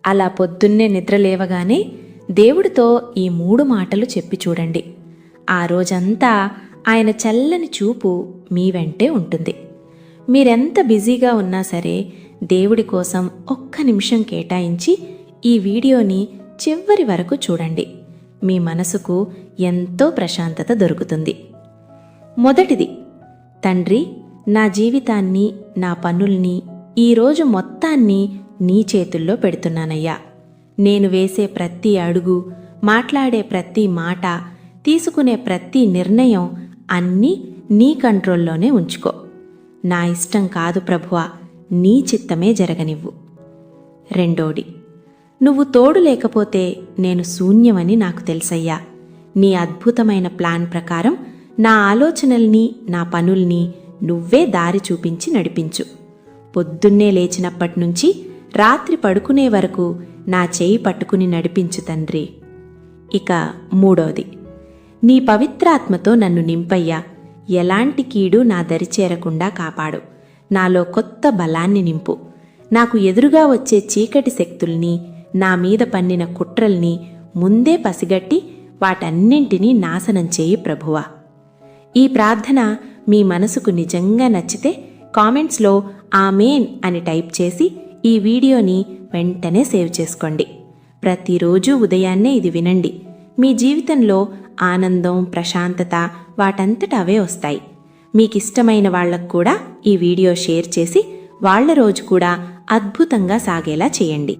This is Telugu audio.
అలా పొద్దున్నే నిద్రలేవగానే దేవుడితో ఈ 3 మాటలు చెప్పి చూడండి. ఆ రోజంతా ఆయన చల్లని చూపు మీ వెంటే ఉంటుంది. మీరెంత బిజీగా ఉన్నా సరే దేవుడి కోసం ఒక్క నిమిషం కేటాయించి ఈ వీడియోని చివరి వరకు చూడండి. మీ మనసుకు ఎంతో ప్రశాంతత దొరుకుతుంది. మొదటిది, తండ్రి, నా జీవితాన్ని, నా పనుల్ని, ఈరోజు మొత్తాన్ని నీ చేతుల్లో పెడుతున్నానయ్యా. నేను వేసే ప్రతి అడుగు, మాట్లాడే ప్రతి మాట, తీసుకునే ప్రతి నిర్ణయం అన్నీ నీ కంట్రోల్లోనే ఉంచుకో. నా ఇష్టం కాదు ప్రభువా, నీ చిత్తమే జరగనివ్వు. రెండోది, నువ్వు తోడు లేకపోతే నేను శూన్యమని నాకు తెలుసయ్యా. నీ అద్భుతమైన ప్లాన్ ప్రకారం నా ఆలోచనల్ని, నా పనుల్ని నువ్వే దారి చూపించి నడిపించు. పొద్దున్నే లేచినప్పటినుంచి రాత్రి పడుకునే వరకు నా చేయి పట్టుకుని నడిపించు తండ్రి. ఇక మూడోది, నీ పవిత్రాత్మతో నన్ను నింపయ్యా. ఎలాంటి కీడు నా దరి చేరకుండా కాపాడు. నాలో కొత్త బలాన్ని నింపు. నాకు ఎదురుగా వచ్చే చీకటి శక్తుల్ని, నా మీద పన్నిన కుట్రల్ని ముందే పసిగట్టి వాటన్నింటినీ నాశనం చేయి ప్రభువా. ఈ ప్రార్థన మీ మనసుకు నిజంగా నచ్చితే కామెంట్స్లో ఆమేన్ అని టైప్ చేసి ఈ వీడియోని వెంటనే సేవ్ చేసుకోండి. ప్రతిరోజు ఉదయాన్నే ఇది వినండి. మీ జీవితంలో ఆనందం, ప్రశాంతత వాటంతట అవే వస్తాయి. మీకిష్టమైన వాళ్లకు కూడా ఈ వీడియో షేర్ చేసి వాళ్ల రోజు కూడా అద్భుతంగా సాగేలా చేయండి.